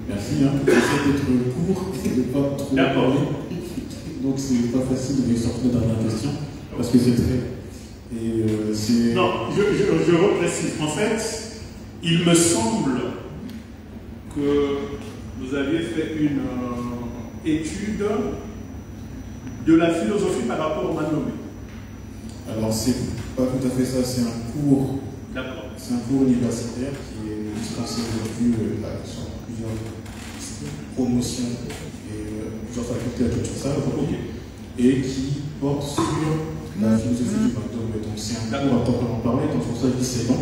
Merci, hein. J'essaie d'être court et de ne pas trop parler. Donc c'est pas facile de sortir dans la question, parce que c'est très... Non, je reprécise. En fait, il me semble que vous aviez fait une étude de la philosophie par rapport au Manobé. Alors c'est pas tout à fait ça, c'est un cours. D'accord. C'est un cours universitaire qui est dispensé aujourd'hui sur plusieurs promotions et plusieurs facultés à toute ça, et qui porte sur la philosophie du Manobé. Donc c'est un cours à proprement parler, donc pour ça je dis c'est long,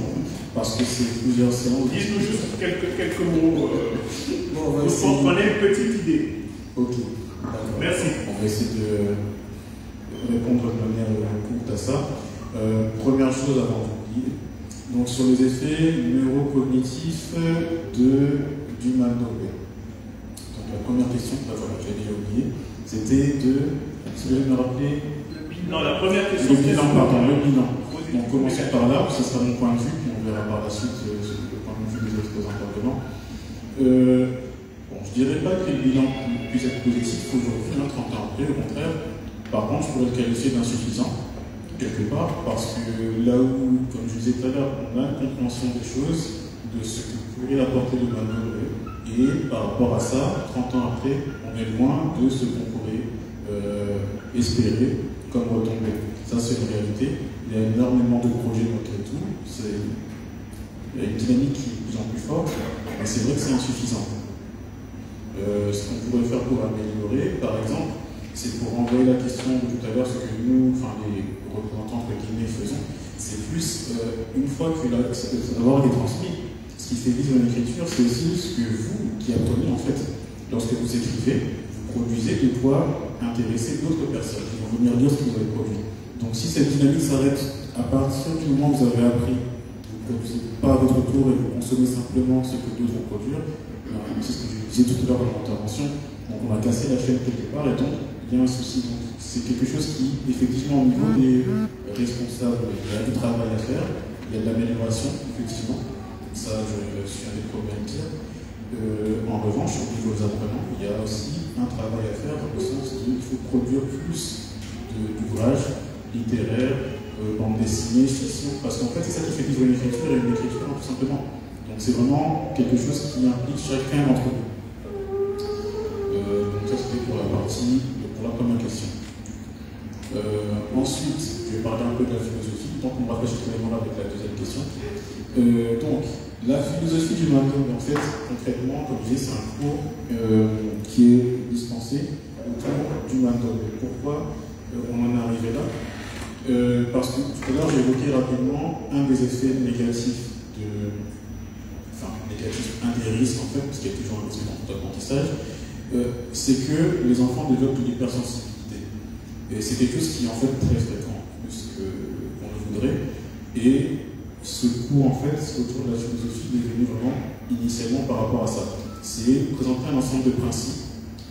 parce que c'est plusieurs séances. Dites-nous juste quelques mots. Bon, vous comprenez une petite idée. Ok. Merci. On va essayer de répondre de manière courte à ça. Première chose avant d'oublier, donc sur les effets neurocognitifs du Manobé. Donc la première question, voilà, j'ai déjà oublié, c'était de. Est-ce que vous me rappeler? Non, la première question. Le bilan, pardon, le bilan. Donc commençons par là, ce sera mon point de vue, puis on verra par la suite le point de vue des autres intervenants. Bon, je ne dirais pas que le bilan puisse être positif aujourd'hui, 30 ans après, au contraire. Par contre, je pourrais le qualifier d'insuffisant, quelque part, parce que là où, comme je disais tout à l'heure, on a une compréhension des choses, de ce que pourrait apporter le Manobé, et par rapport à ça, 30 ans après, on est loin de ce qu'on pourrait espérer comme retombée. Ça, c'est une réalité. Il y a énormément de projets malgré tout. Il y a une dynamique qui est de plus en plus forte, mais c'est vrai que c'est insuffisant. Ce qu'on pourrait faire pour améliorer, par exemple, c'est pour renvoyer la question de tout à l'heure, ce que nous, enfin les représentants entre guillemets, faisons, c'est plus une fois que le savoir est transmis, ce qui fait vivre l'écriture, c'est aussi ce que vous, qui apprenez en fait, lorsque vous écrivez, vous produisez de quoi intéresser d'autres personnes qui vont venir dire ce que vous avez produit. Donc si cette dynamique s'arrête à partir du moment où vous avez appris, vous ne produisez pas à votre tour et vous consommez simplement ce que d'autres vont produire, c'est ce que je disais tout à l'heure dans mon intervention, donc on a cassé la chaîne quelque part et donc il y a un souci. Donc c'est quelque chose qui, effectivement, au niveau des responsables, il y a du travail à faire, il y a de l'amélioration, effectivement, ça je suis un des premiers à le dire. En revanche, au niveau des apprenants, il y a aussi un travail à faire au sens qu'il faut produire plus d'ouvrages littéraires, bande dessinée, fiction, parce qu'en fait c'est ça qui fait vivre une écriture et une écriture tout simplement. Donc c'est vraiment quelque chose qui implique chacun d'entre nous. Donc ça c'était pour la première question. Ensuite, je vais parler un peu de la philosophie, tant qu'on rafraîchit tout là avec la deuxième question. Donc, la philosophie du Manobé, en fait, concrètement, comme je disais, c'est un cours qui est dispensé autour du Manobé. Pourquoi on en est arrivé là? Parce que tout à l'heure, j'ai évoqué rapidement un des effets négatifs un des risques en fait, parce qu'il y a toujours un risque dans tout apprentissage, c'est que les enfants développent de l'hypersensibilité. Et c'est quelque chose qui est en fait très fréquent, plus qu'on le voudrait. Et ce cours en fait, autour de la philosophie, est venu vraiment initialement par rapport à ça. C'est présenter un ensemble de principes,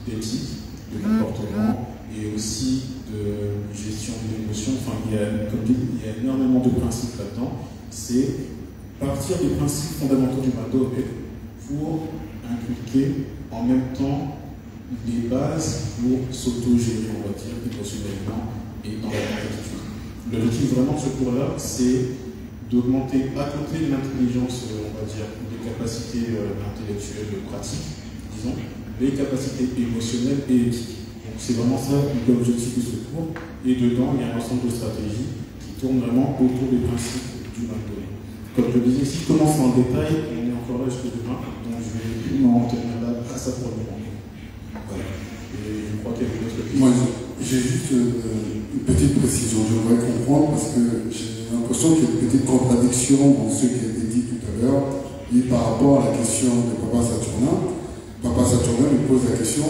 d'éthique, de comportement et aussi de gestion des émotions. Enfin, comme dit, il y a énormément de principes là-dedans. C'est partir des principes fondamentaux du Manobé pour inculquer en même temps les bases pour s'auto-gérer, on va dire, émotionnellement et dans la gratitude. L'objectif vraiment de ce cours-là, c'est d'augmenter à côté de l'intelligence, on va dire, des capacités intellectuelles pratiques, disons, les capacités émotionnelles et éthiques. Donc c'est vraiment ça l'objectif de ce cours. Et dedans, il y a un ensemble de stratégies qui tournent vraiment autour des principes du Manobé. Comme je le disais, si je commence dans le détail, on est encore là jusqu'à demain, donc je vais m'en tenir là à ça pour le moment. Voilà. Et je crois qu'il y a d'autres questions. Moi, j'ai juste une petite précision. J'aimerais comprendre parce que j'ai l'impression qu'il y a une petite contradiction dans ce qui a été dit tout à l'heure et par rapport à la question de Papa Saturnin. Papa Saturnin me pose la question,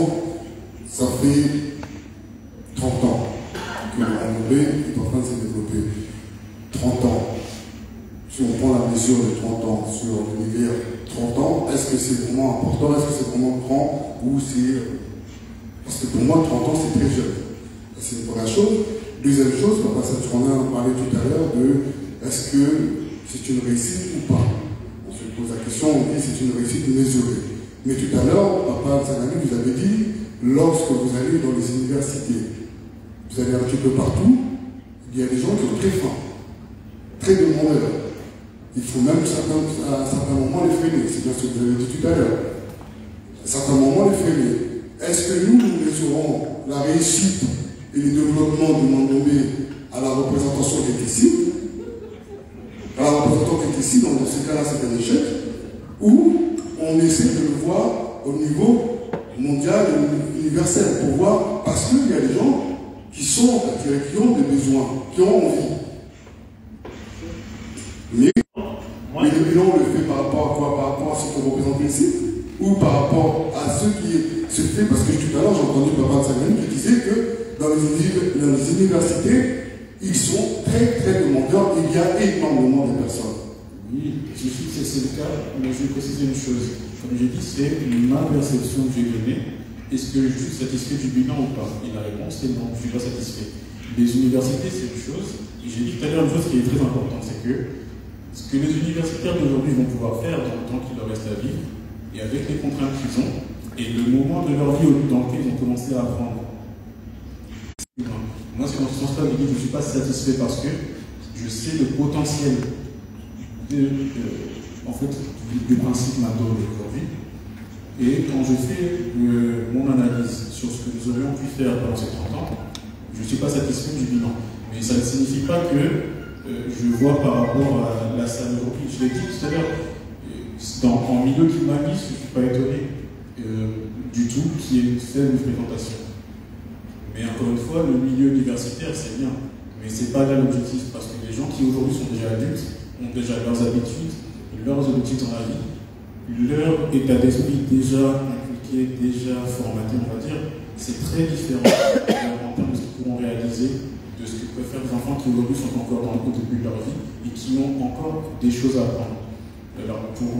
ça fait 30 ans que le Manobé est en train de se développer. 30 ans. Si on prend la mesure de 30 ans sur l'univers, 30 ans, est-ce que c'est vraiment important, est-ce que c'est vraiment grand, ou c'est... Parce que pour moi, 30 ans, c'est très jeune. C'est une première chose. Deuxième chose, Papa Saturnin parlait tout à l'heure de est-ce que c'est une réussite ou pas. On se pose la question, on dit c'est une réussite mesurée. Mais tout à l'heure, Papa Sanani vous avait dit, lorsque vous allez dans les universités, vous allez un petit peu partout, il y a des gens qui ont très faim, très demandeurs. Il faut même à un certain moment les freiner, c'est bien ce que vous avez dit tout à l'heure. À un certain moment les freiner. Est-ce que nous mesurons la réussite et le développement du Mandembe à la représentation qui est ici, à la représentation qui est ici, donc dans ce cas-là c'est un échec, ou on essaie de le voir au niveau mondial et universel pour voir, parce qu'il y a des gens qui ont des besoins, qui ont envie. Mais le bilan, on le fait par rapport à quoi? Par rapport à ce qu'on représente ici, ou par rapport à ce qui se fait, parce que tout à l'heure j'ai entendu Papa Tsangani qui disait que dans les universités, ils sont très très demandeurs, il y a énormément de personnes. Oui, je suis que c'est le cas, mais je vais préciser une chose. Comme j'ai dit, c'est ma perception que j'ai donnée. Est-ce que je suis satisfait du bilan ou pas? Et la réponse est non, je ne suis pas satisfait. Les universités, c'est une chose. Et j'ai dit tout à l'heure une chose qui est très importante, c'est que ce que les universitaires d'aujourd'hui vont pouvoir faire dans le temps qu'il leur reste à vivre, et avec les contraintes qu'ils ont, et le moment de leur vie dans lequel ils ont commencé à apprendre. Moi, c'est dans ce sens-là que je ne suis pas satisfait parce que je sais le potentiel du principe Mado aujourd'hui. Et quand je fais mon analyse sur ce que nous aurions pu faire pendant ces 30 ans, je ne suis pas satisfait du bilan. Mais ça ne signifie pas que je vois par rapport à la salle aujourd'hui. Je l'ai dit tout à l'heure, en milieu climatiste, je ne suis pas étonné du tout qu'il y ait une faible fréquentation. Mais encore une fois, le milieu universitaire, c'est bien. Mais ce n'est pas là l'objectif, parce que les gens qui aujourd'hui sont déjà adultes ont déjà leurs habitudes, leurs objectifs dans la vie, leur état d'esprit déjà impliqué, déjà formaté, on va dire. C'est très différent en termes de ce qu'ils pourront réaliser, de ce que peuvent faire des enfants qui aujourd'hui sont encore dans le début de leur vie et qui ont encore des choses à apprendre. Alors, pour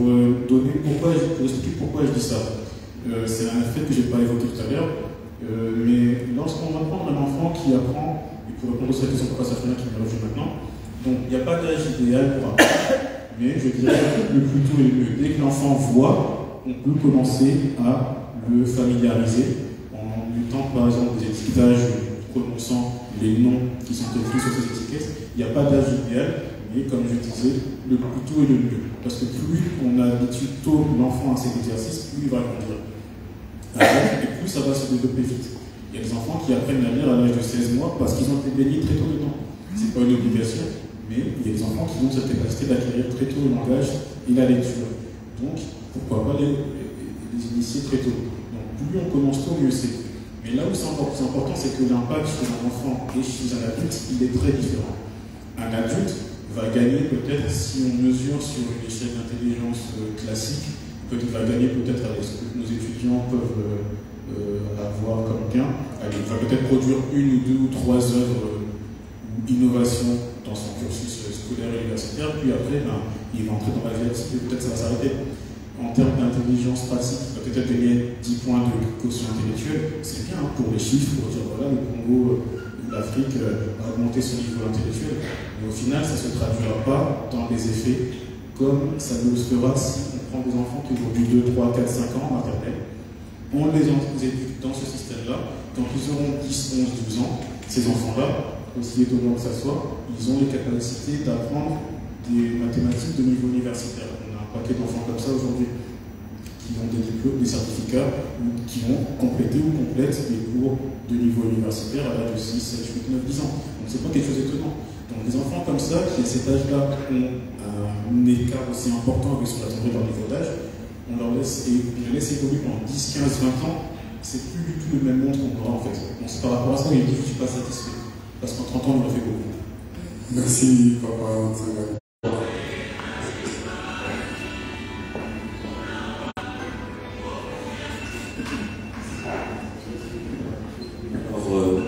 expliquer pourquoi je dis ça, c'est un fait que je n'ai pas évoqué tout à l'heure, mais lorsqu'on va prendre un enfant qui apprend, et pour répondre à cette question, pourquoi ça fait là qui me revient maintenant, donc il n'y a pas d'âge idéal pour apprendre, mais je dirais le plus tôt est le mieux. Dès que l'enfant voit, on peut commencer à le familiariser en mettant par exemple des étiquetages prononçant les noms qui sont écrits sur ces étiquettes. Il n'y a pas d'âge idéal, mais comme je disais, le plus tôt est le mieux. Parce que plus on habitue tôt l'enfant à cet exercice, plus il va grandir. Et plus ça va se développer vite. Il y a des enfants qui apprennent à lire à l'âge de 16 mois parce qu'ils ont été baignés très tôt dedans. Ce n'est pas une obligation, mais il y a des enfants qui ont cette capacité d'acquérir très tôt le langage et la lecture. Donc, pourquoi pas les initier très tôt. Donc, plus on commence tôt, mieux c'est. Mais là où c'est encore plus important, c'est que l'impact chez un enfant et chez un adulte, il est très différent. Un adulte va gagner peut-être, si on mesure sur une échelle d'intelligence classique, peut-être va gagner peut-être avec ce que nos étudiants peuvent avoir comme gain. Il va peut-être produire 1 ou 2 ou 3 œuvres ou innovations dans son cursus scolaire et universitaire, puis après, il va entrer dans la vie et peut-être ça va s'arrêter. En termes d'intelligence pratique, il va peut-être gagner 10 points de quotient intellectuel. C'est bien pour les chiffres, pour dire voilà, le Congo, l'Afrique a augmenté son niveau intellectuel, mais au final, ça ne se traduira pas dans des effets comme ça nous le fera si on prend des enfants qui ont aujourd'hui 2, 3, 4, 5 ans en maternelle. On les éduque dans ce système-là. Quand ils auront 10, 11, 12 ans, ces enfants-là, aussi étonnant que ça soit, ils ont les capacités d'apprendre des mathématiques de niveau universitaire. On a un paquet d'enfants comme ça aujourd'hui qui ont des diplômes, des certificats, ou qui vont compléter ou complètent des cours de niveau universitaire à l'âge de 6, 7, 8, 9, 10 ans. Donc c'est pas quelque chose d'étonnant. Donc des enfants comme ça, qui à cet âge-là ont un écart aussi important avec ce qu'on attendrait leur niveau d'âge, on leur laisse, et je les laisse évoluer pendant 10, 15, 20 ans, c'est plus du tout le même monde qu'on aura en fait. Donc c'est par rapport à ça que je dis que je ne suis pas satisfait. Parce qu'en 30 ans, on en a fait beaucoup. Merci, Papa Tsangani.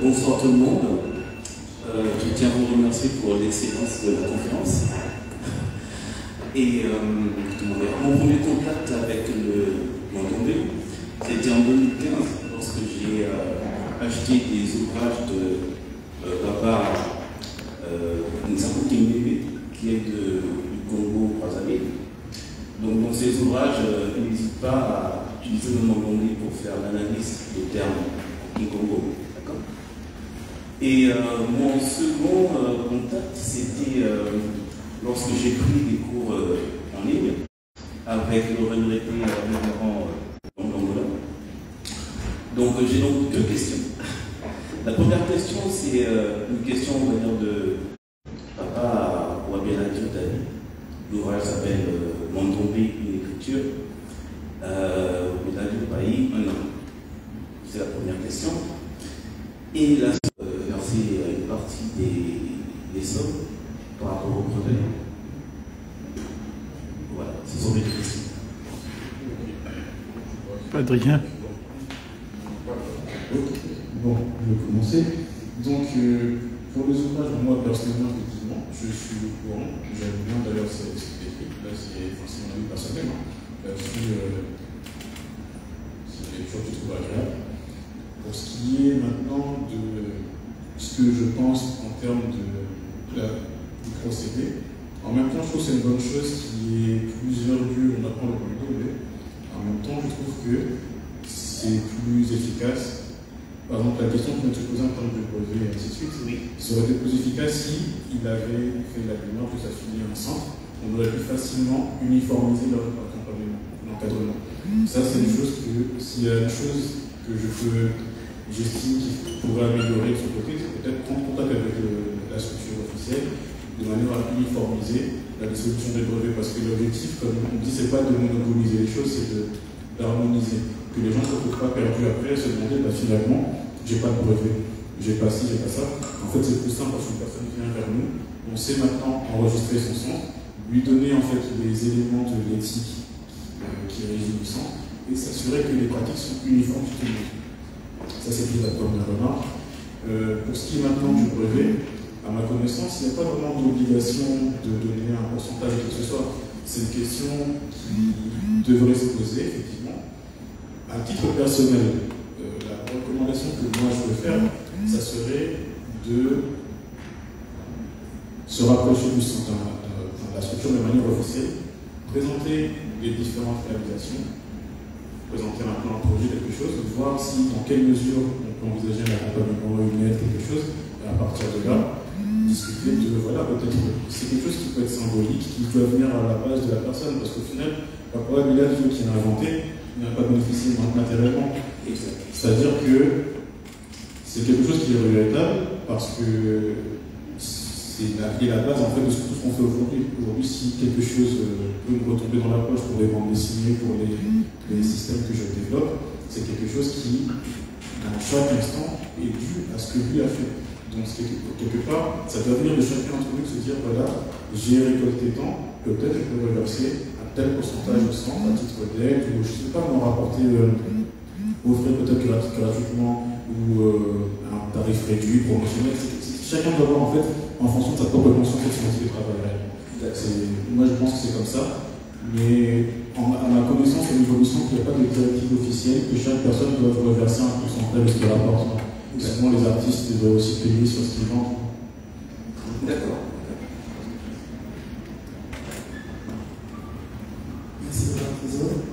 Bonsoir tout le monde. Je tiens à vous remercier pour l'excellence de la conférence. Et mon premier contact avec le Mandembe, c'était en 2015, lorsque j'ai acheté des ouvrages de Papa Nzamou Kimbebe, qui est du Congo Brazzaville. Donc dans ces ouvrages, il n'hésite pas à utilisé le Mandongbe pour faire l'analyse des termes Kikongo. D'accord. Et mon second contact, c'était lorsque j'ai pris des cours en ligne avec le regretté révérend Mandongola. Donc j'ai donc deux questions. La première question, c'est une question, on va dire, de Papa Wabieladio Dali. L'ouvrage s'appelle Mandongbe, une écriture. Wabieladio Payi, un an. C'est la première question. Et là, verser une partie des sommes par rapport au brevet. Voilà, ce sont mes deux questions. Adrien. Bon, je vais commencer. Donc, pour les ouvrages, moi personnellement, effectivement, je suis au courant. J'aime bien d'ailleurs ce décrit. Là, c'est mon avis personnel. C'est quelque chose que je trouve agréable. Pour ce qui est maintenant de ce que je pense en termes du procédé, en même temps, je trouve que c'est une bonne chose qu'il y ait plusieurs lieux où on apprend le Mandongbe. En même temps, je trouve que c'est plus efficace. Par exemple, la question qu'on se posait en termes de brevet et ainsi de suite, oui, ça aurait été plus efficace s'il avait fait la démarche que ça finit ensemble. On aurait pu facilement uniformiser leur accompagnement, l'encadrement. Ça, c'est une chose que, s'il y a une chose que j'estime qu'il pourrait améliorer de son côté, c'est peut-être prendre contact avec la structure officielle de manière à uniformiser la dissolution des brevets. Parce que l'objectif, comme on dit, c'est pas de monopoliser les choses, c'est d'harmoniser. Que les gens ne se retrouvent pas perdus après à se demander, bah, finalement, j'ai pas de brevet, j'ai pas ci, j'ai pas ça. En fait, c'est plus simple parce qu'une personne vient vers nous, on sait maintenant enregistrer son son, lui donner en fait les éléments de l'éthique qui régit le sang et s'assurer que les pratiques sont uniformes tout le monde. Ça, c'était la première remarque. Pour ce qui est maintenant du brevet, à ma connaissance, il n'y a pas vraiment d'obligation de donner un pourcentage de ce soit. C'est une question qui devrait se poser, effectivement. À titre personnel, la recommandation que moi je peux faire, ça serait de se rapprocher de la structure de manière officielle, présenter les différentes réalisations, présenter un plan, un projet, quelque chose, voir si, dans quelle mesure on peut envisager un accompagnement, une aide, quelque chose, et à partir de là, discuter de, voilà, peut-être, c'est quelque chose qui peut être symbolique, qui doit venir à la base de la personne, parce qu'au final, la probabilité qu'il a inventé, n'a pas bénéficié matériellement. C'est-à-dire que c'est quelque chose qui est regrettable parce que c'est la base en fait de tout ce qu'on fait aujourd'hui. Aujourd'hui, si quelque chose peut me retomber dans la poche pour les bandes dessinées, pour les systèmes que je développe, c'est quelque chose qui, dans chaque instant, est dû à ce que lui a fait. Donc, quelque part, ça doit venir de chacun d'entre nous de se dire voilà, j'ai récolté tant, peut-être je peux reverser tel pourcentage de sang à titre d'aide, ou je ne sais pas, m'en rapporter, offrir peut-être gratuitement ou un tarif réduit, promotionnel. Chacun doit voir en fait en fonction de sa propre conscience et de son outil de travail. Moi je pense que c'est comme ça, mais à ma connaissance, au niveau du sang, il n'y a pas de directive officielle que chaque personne doit reverser un pourcentage de ce qu'elle rapporte. Sinon les artistes devraient aussi payer sur ce qu'ils vendent. D'accord. Merci Madame la Présidente.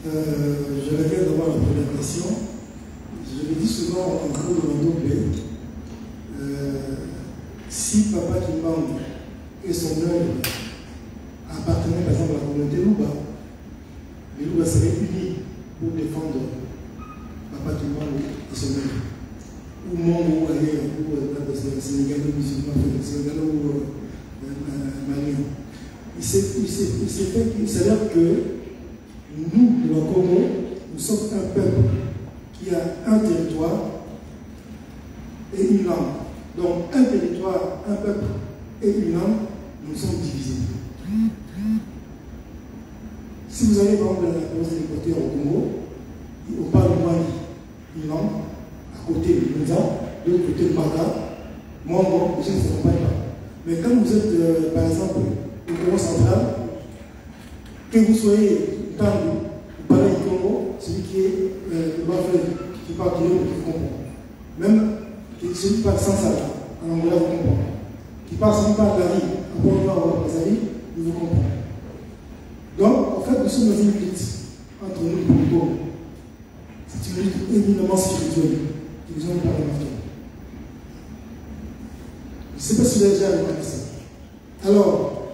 Je reviens d'abord à la première question. Je le dis souvent en cours de Mandongbe. Si Papa Kimbangu et son œuvre appartenaient par exemple à la communauté Louba, les Louba seraient unis pour défendre Papa Kimbangu et son œuvre. Ou Mongo ou ailleurs, ou Sénégalais musulmans, Sénégalais ou Maliens. Il s'avère que nous, le Congo, nous sommes un peuple qui a un territoire et une langue. Donc, un territoire, un peuple et une langue, nous sommes divisés. Si vous allez par exemple la province des Équateurs au Congo, on parle de Mali, une langue, à côté de Nza, de l'autre côté de Maka, Mongo, les gens ne se comprennent pas. Mais quand vous êtes, par exemple, au Congo central, que vous soyez dans le palais du Congo, celui qui est le Bafle, qui parle du qui comprend. Même celui qui parle sans ça, en anglais, vous comprenez. Qui parle celui qui parle d'Ali, à Port-Noir ou à Brazzaville, il vous comprend. Donc, en fait, nous sommes dans une lutte entre entre nous et le Congo. C'est une lutte éminemment spirituelle. Ils ont parlé maintenant. Je ne sais pas si vous avez déjà remarqué ça. Alors,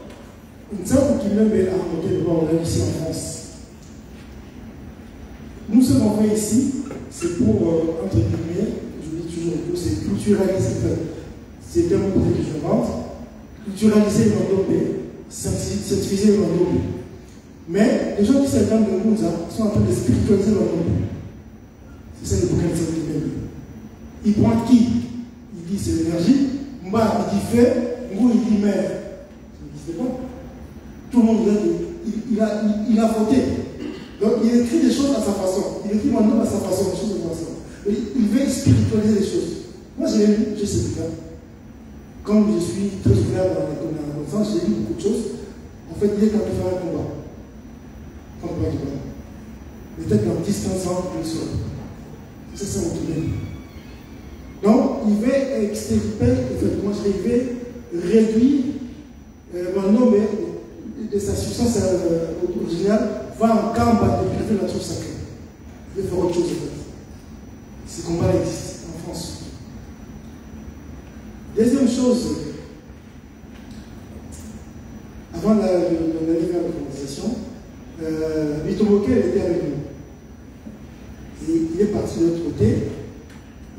une simple qui même a remonté le bord ici en France. Nous, ce qu'on fait ici, c'est pour, entre guillemets, je dis toujours que c'est culturaliser, c'est un mot que je invente, culturaliser le Mandombe, certifier le Mandombe. Mais les gens qui s'attendent de nous sont en train de spiritualiser le Mandombe. C'est ça le bouquin de cette même. Il prend qui? Il dit c'est l'énergie. Mba, il dit feu. Ngou, il dit mer. C'est pas. Tout le monde il a voté. Donc il écrit des choses à sa façon. Il écrit Mandombe à sa façon, des choses à sa façon. Il veut spiritualiser les choses. Moi j'ai lu, je sais plus. Comme je suis très ouvert dans la connaissance, j'ai lu beaucoup de choses. En fait, il est quand même faire un combat. Combat du combat. Peut-être dans 10-15 ans, je le saurai. C'est ça votre idée. Donc, il veut extirper, effectivement, il veut réduire Mandombe de sa substance originale, va en combat de purifier la nature sacrée. Il veut faire autre chose, en fait. Ce combat existe en France. Deuxième chose, avant d'aller vers la conversation, Bitomoke était avec nous. Et il est parti de l'autre côté.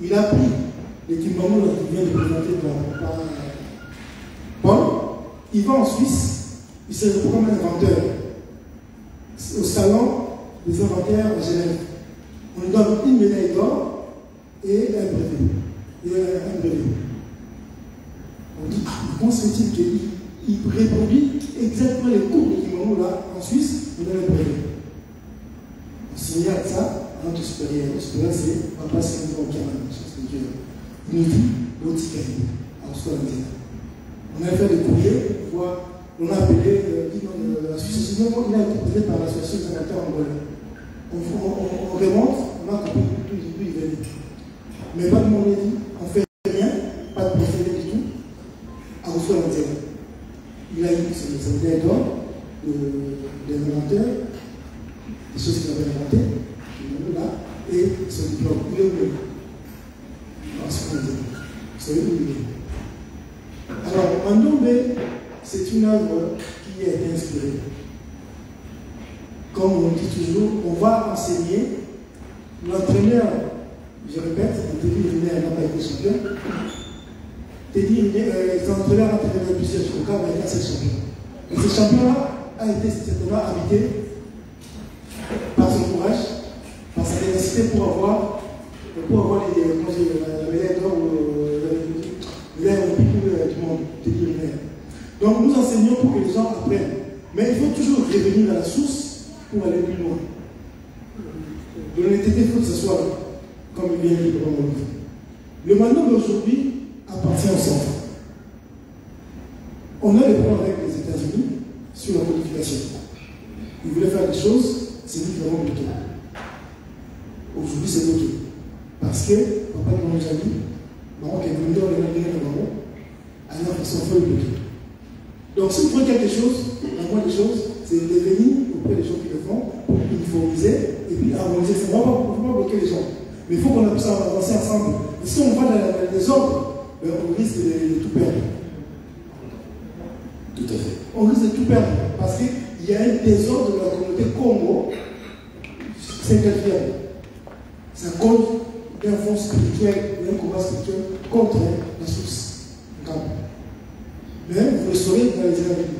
Il a pris les Kimbango qui vient de présenter par Paul. Il va en Suisse. Il s'est retrouvé comme inventeur au salon des inventaires à Genève. On lui donne une médaille d'or et un brevet. On dit, comment se fait-il qu'il reproduit exactement les cours de Kimbango là en Suisse, on a le brevet. On signale ça. Notre supérieur, c'est Papa Sandro Kiaman, il nous dit l'Otikani, on a fait des courriers, on a appelé l'association, il a été posé par l'association des amateurs angolais. On remonte, on a compris d'où il venait. Mais pas de mon dit, on ne fait rien, pas de procédé du tout, à reçoit l'intérêt. Il a eu ses médailles d'or, des inventeurs, des choses qu'il avait inventées. Là, et son diplôme, il est où? C'est où il est. Alors, Mandombe, c'est une œuvre qui est inspirée. Comme on dit toujours, on va enseigner. L'entraîneur, je répète, Teddy Riner n'a pas été champion. Teddy Riner, l'entraîneur a entraîné plusieurs champions, mais il a 7 champions. Et ce champion-là a été certainement habité par son courage, par sa ténacité pour avoir la médaille d'or ou la médaille olympique du monde, Teddy Riner. Donc nous enseignons pour que les gens apprennent. Mais il faut toujours revenir à la source pour aller plus loin. L'honnêteté, il faut que ce soit comme il vient de dire. Le Mandombe d'aujourd'hui appartient au centre. On a des problèmes avec les États-Unis sur la codification. Ils voulaient faire des choses, c'est nous qui l'avons bloqué. Aujourd'hui, c'est bloqué. Parce que, papa nous a dit, Maroc est venu dans les Nigériens de Maroc, alors ils sont fait bloquer. Donc, si vous faites quelque chose, la moindre des choses, c'est de venir auprès des gens qui le font pour uniformiser et puis harmoniser. On ne va pas bloquer les gens. Mais il faut qu'on puisse avancer ensemble. Et si on va dans les désordres, on risque de tout perdre. Tout à fait. On risque de tout perdre. Parce qu'il y a un désordre de la communauté Congo, c'est quatrième. C'est à cause d'un fond spirituel, d'un combat spirituel contre la source. Mais vous le saurez dans les années.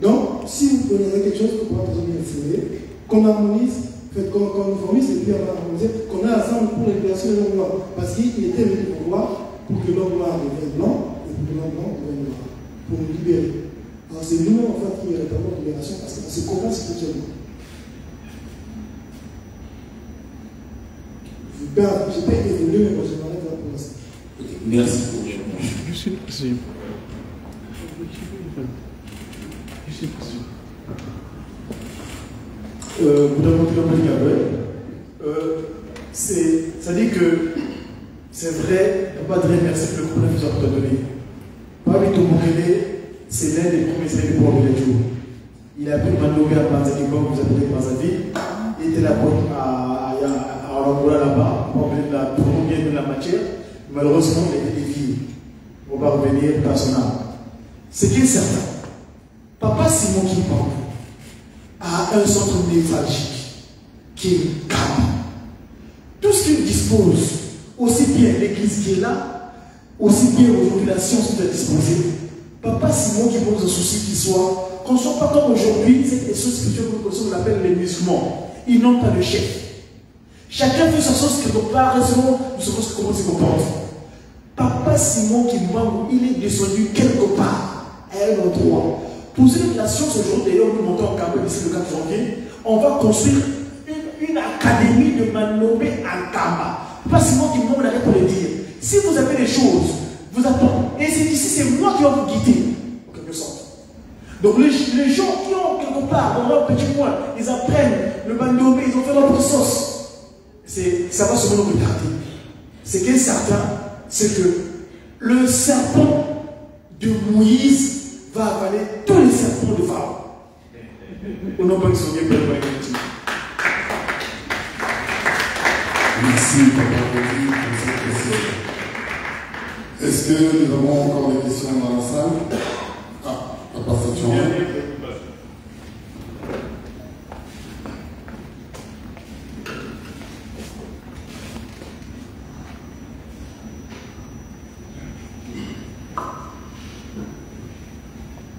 Donc, si vous prenez quelque chose, vous pourrez toujours essayer, qu'on harmonise, qu'on uniformise et puis on va harmoniser, qu'on a ensemble pour la libération de l'homme noir. Parce qu'il était venu pour voir, pour que l'homme noir devienne blanc et pour que l'homme blanc devienne noir. Pour nous libérer. Alors, c'est nous, en fait, qui rétablit la libération parce que c'est combat spirituellement. Je peux évoluer, mais moi je m'arrête là pour l'instant. Okay. Merci pour le Juste une précision. Vous demandez ça dit que c'est vrai, on ne peut pas dire merci pour le coup que vous avez donné. Parmi tout Mokele, c'est l'un des premiers éléments pour le jour. Il a pris Mandomé à Banzaville, comme vous appelez Banzaville. Il était là-bas à Angola là-bas, pour bien de la matière. Malheureusement, il a été dévié. On va revenir par son âme. Ce qui est certain, Papa Simon Kimbangu a un centre névralgique qui est Kama. Tout ce qu'il dispose, aussi bien l'église qui est là, aussi bien aujourd'hui la science qui est disposée, Papa Simon Kimbangu a un souci qu'il soit, qu'on ne soit pas comme aujourd'hui, c'est des choses spirituelles qu'on appelle les musulmans. Ils n'ont pas de chef. Chacun fait sa chose quelque part, selon comment il se comporte. Papa Simon Kimbangu, il est descendu quelque part, à un endroit. Pour cette la science aujourd'hui, d'ailleurs, nous montons en Cameroun ici le 4 janvier, on va construire une académie de Mandomé à Kamba. Papa Simon Kimbangu n'arrête pour le dire. Si vous avez des choses, vous attendez. Et c'est ici, c'est moi qui vais vous guider, en quelque sorte. Donc les gens qui ont quelque part, dans leur petit coin, ils apprennent le Mandomé, ils ont fait leur sauce. Ça va se nous retarder. Ce qui est certain, c'est que le serpent de Moïse va avaler tous les serpents de Pharaon. Au nom de Dieu, merci, Papa Roger, pour cette question. Est-ce que nous avons encore des questions dans la salle? Ah, Papa Saturne.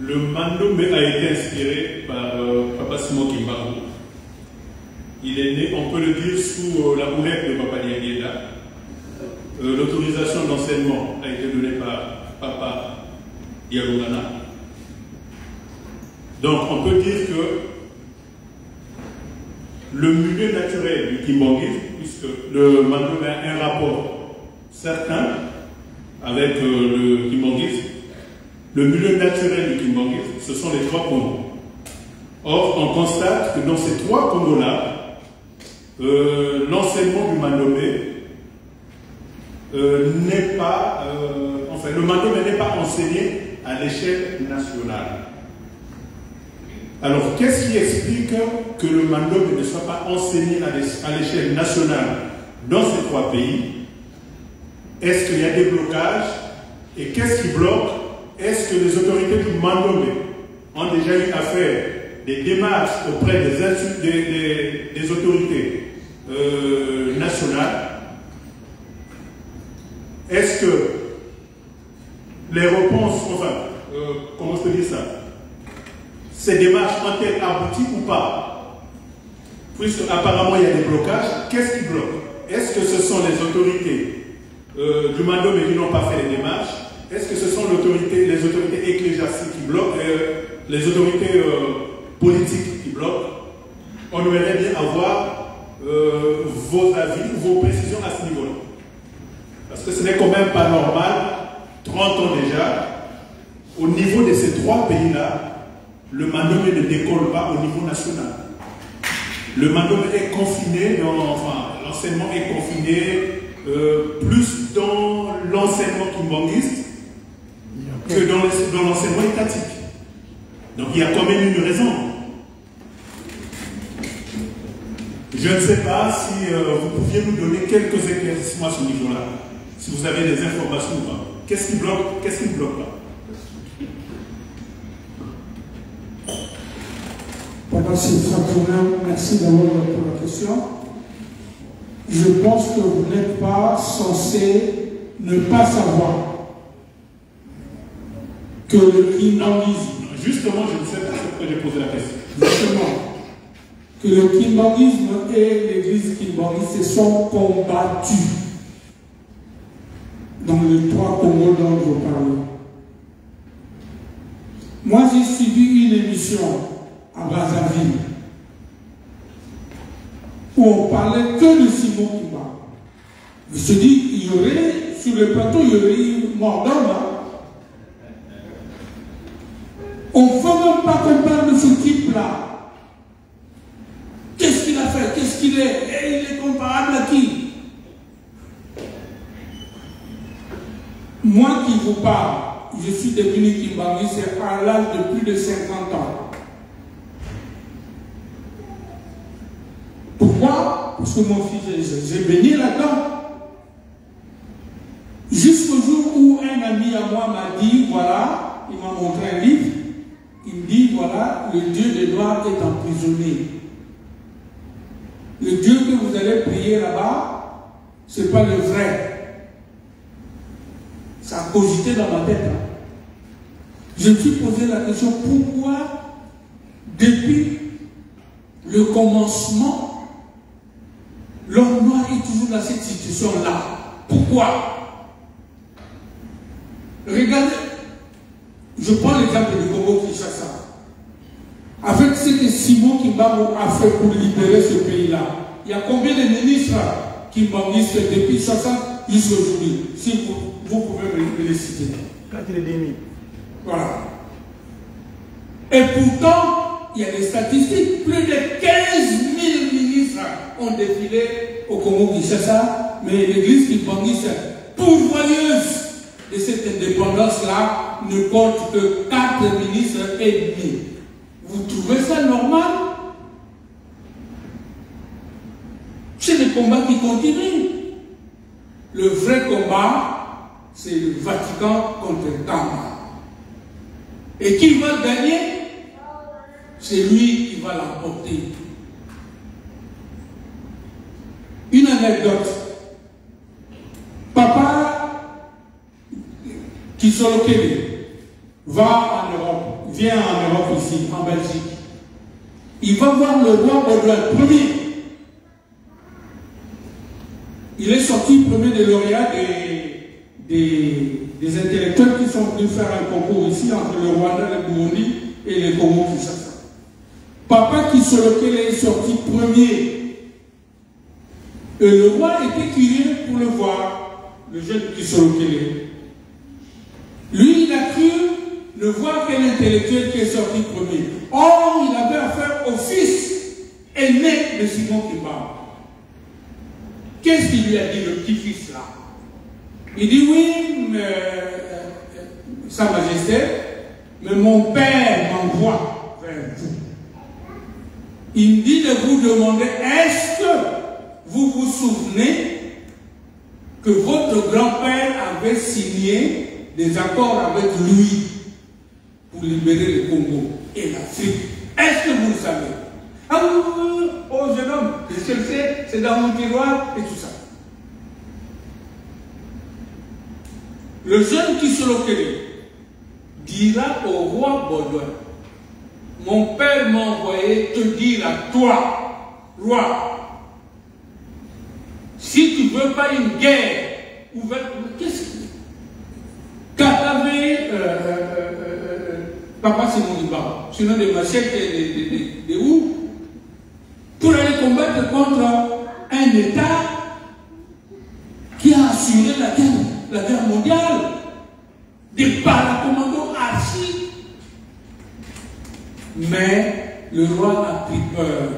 Le Mandomé a été inspiré par Papa Simon Kimbangu. Il est né, on peut le dire, sous la houlette de Papa Diagueda. L'autorisation d'enseignement a été donnée par Papa Dialogana. Donc on peut dire que le milieu naturel du kimbanguisme, puisque le Mandomé a un rapport certain avec le kimbanguisme, le milieu naturel du kimbanguisme, ce sont les 3 Congos. Or, on constate que dans ces 3 Congos-là, l'enseignement du Mandomé n'est pas, enfin, le Mandomé n'est pas enseigné à l'échelle nationale. Alors, qu'est-ce qui explique que le Mandomé ne soit pas enseigné à l'échelle nationale dans ces 3 pays? Est-ce qu'il y a des blocages? Et qu'est-ce qui bloque? Est-ce que les autorités du Mandomé ont déjà eu à faire des démarches auprès des autorités nationales? Est-ce que les réponses, enfin, comment je peux dire ça? Ces démarches ont-elles abouti ou pas? Puisque apparemment il y a des blocages, qu'est-ce qui bloque? Est-ce que ce sont les autorités du Mandomé qui n'ont pas fait les démarches? Est-ce que ce sont les autorités ecclésiastiques qui bloquent, les autorités politiques qui bloquent? On aimerait bien avoir vos avis, vos précisions à ce niveau-là. Parce que ce n'est quand même pas normal, 30 ans déjà, au niveau de ces 3 pays-là, le Mandomé ne décolle pas au niveau national. Le Mandomé est confiné, enfin, l'enseignement est confiné plus dans l'enseignement kimbanguiste que dans l'enseignement étatique. Donc il y a quand même une raison. Je ne sais pas si vous pouviez nous donner quelques éclaircissements à ce niveau-là, si vous avez des informations ou pas. Qu'est-ce qui bloque? Qu'est-ce qui ne bloque pas? Papa Saturnin, merci d'abord pour la question. Je pense que vous n'êtes pas censé ne pas savoir que le kimbanguisme... Justement, je ne sais pas pourquoi j'ai posé la question. Justement, que le kimbanguisme et l'église kimbanguiste se sont combattus dans les 3 Congos dont je parle. Moi, j'ai suivi une émission à Brazzaville où on parlait que de Simon Kimbangu. Je me suis dit, il y aurait, sur le plateau, il y aurait eu mort d'homme. On ne veut même pas qu'on parle de ce type-là. Qu'est-ce qu'il a fait? Qu'est-ce qu'il est? Et il est comparable à qui? Moi qui vous parle, je suis devenu kimbanguiste à l'âge de plus de 50 ans. Pourquoi? Parce que mon fils, j'ai baigné là-dedans. Jusqu'au jour où un ami à moi m'a dit, voilà, il m'a montré un livre, il me dit, voilà, le Dieu de gloire est emprisonné. Le Dieu que vous allez prier là-bas, ce n'est pas le vrai. Ça a cogité dans ma tête. Hein. Je me suis posé la question, pourquoi, depuis le commencement, l'homme noir est toujours dans cette situation-là? Pourquoi? Regardez, je prends l'exemple du Congo-Kinshasa. Avec ce que Simon Kimbangu a fait pour libérer ce pays-là, il y a combien de ministres qui m'enguissent depuis 60 jusqu'à aujourd'hui? Si vous pouvez me les citer. Voilà. Et pourtant, il y a des statistiques. Plus de 15 000 ministres ont défilé au Congo-Kinshasa, mais l'église Kimbangu, pourvoyeuse de cette indépendance-là, ne compte que 4 ministres et demi. Vous trouvez ça normal? C'est le combat qui continue. Le vrai combat, c'est le Vatican contre Kamba. Et qui va gagner? C'est lui qui va l'emporter. Une anecdote. Papa Kisolokele va en Europe, vient en Europe ici, en Belgique. Il va voir le roi Baudouin premier. Il est sorti premier des lauréats des intellectuels qui sont venus faire un concours ici entre le Rwanda, le Burundi et le Congo-Kinshasa. Papa Kisolokele est sorti premier. Et le roi était curieux pour le voir, le jeune Kisolokele. Lui, il a cru ne voir qu'un intellectuel qui est sorti premier. Or, il avait affaire au fils aîné de Simon Kimbangu. Qu'est-ce qu'il lui a dit, le petit-fils là? Il dit, oui, Sa Majesté, mais mon père m'envoie vers vous. Il me dit de vous demander, est-ce que vous vous souvenez que votre grand-père avait signé des accords avec lui pour libérer le Congo et l'Afrique? Est-ce que vous le savez? Ah oui, oh jeune homme, je le sais, c'est dans mon tiroir et tout ça. Le jeune Kisolokele dira au roi Baudouin, mon père m'a envoyé te dire à toi, roi, si tu ne veux pas une guerre ouverte, qu'est-ce que Katavé, Papa Simon Kimbangu, sinon des machettes de où? Pour aller combattre contre un État qui a assuré la guerre mondiale, des paracommandos archi. Mais le roi a pris peur.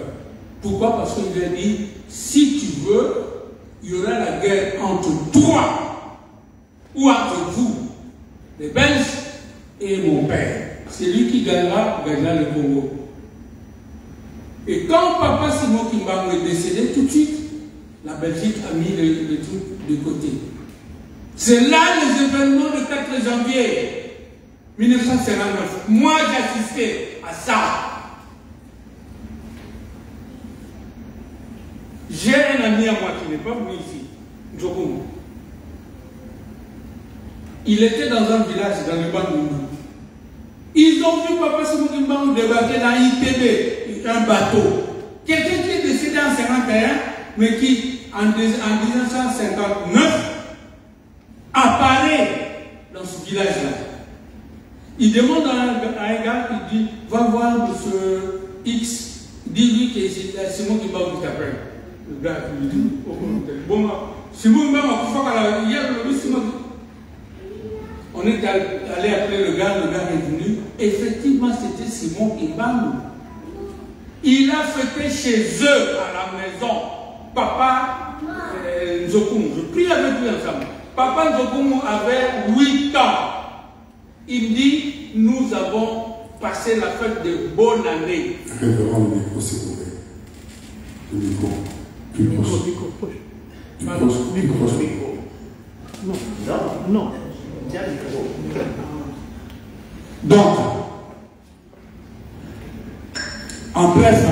Pourquoi? Parce qu'il lui a dit, si tu veux, il y aura la guerre entre toi ou entre vous, les Belges et mon père. C'est lui qui gagnera le Congo. Et quand Papa Simon Kimbangu est décédé, tout de suite, la Belgique a mis le truc de côté. C'est là les événements du 4 janvier 1959. Moi, j'ai assisté à ça. J'ai un ami à moi qui n'est pas venu ici, Njokumu. Il était dans un village dans le Bandundu. Ils ont vu Papa Simon Kimbangu débarquer dans ITB, un bateau. Quelqu'un qui est décédé en 1951, mais qui, en 1959, apparaît dans ce village-là. Il demande à un gars, il dit, va voir M. X, dis-lui que c'est Simon Kimbangu qui t'appelle. Le gars lui dit, bon, Simon Kimbangu, on est allé appeler le gars est venu. Effectivement, c'était Simon Kimbangu. Il a fêté chez eux, à la maison, Papa Njokumu. Je prie avec lui ensemble. Papa Njokumu avait 8 ans. Il me dit, nous avons passé la fête de bonne année. Le micro. Plus proche. Micro proche. Plus proche. Plus proche. Non. Non. Tiens, micro. Donc, en bref,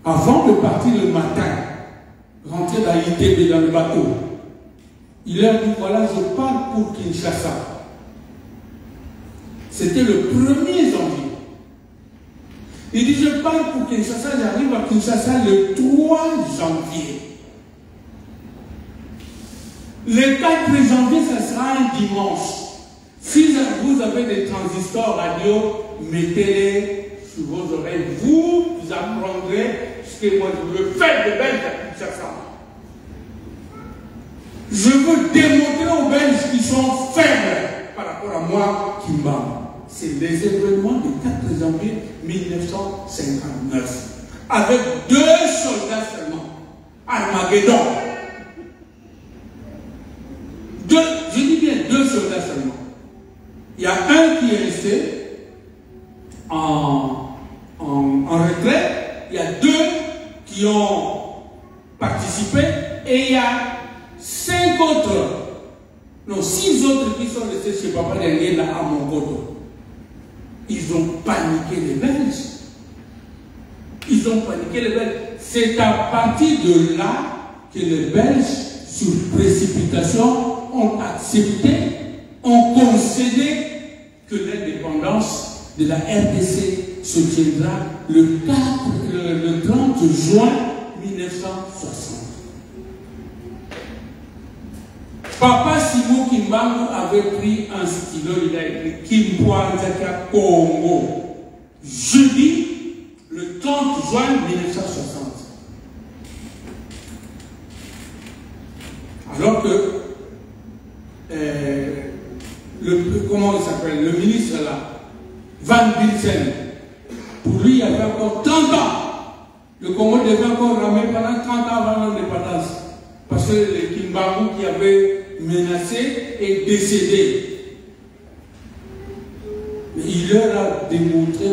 avant de partir le matin, rentrer dans l'ITB dans le bateau, il leur dit, voilà, je pars pour Kinshasa. C'était le 1er janvier. Il dit, je pars pour Kinshasa, j'arrive à Kinshasa le 3 janvier. Le 4 janvier, ce sera un dimanche. Si vous avez des transistors radio, mettez-les sur vos oreilles. Vous apprendrez ce que moi je veux faire de Belges à Kinshasa. Je veux démontrer aux Belges qui sont faibles par rapport à moi, Kimba. C'est les événements du 4 janvier 1959. Avec 2 soldats seulement. Armageddon. Je dis bien 2 soldats seulement. Il y a un qui est resté en retrait. Il y a 2 qui ont participé. Et il y a 6 autres qui sont restés chez Papa Dengue là à Mongodo. Ils ont paniqué les Belges. Ils ont paniqué les Belges. C'est à partir de là que les Belges, sur précipitation, ont accepté, ont concédé que l'indépendance de la RDC se tiendra le 30 juin 1960. Papa Simon Kimbangu avait pris un stylo, il a écrit Kimpouanzaka Congo. Jeudi, le 30 juin 1960. Alors que comment il s'appelle, le ministre là, Van Bilsen, pour lui il y avait encore 30 ans. Le Congo devait encore ramer pendant 30 ans avant l'indépendance. Parce que le Kimbangu qui avait menacé est décédé. Mais il leur a démontré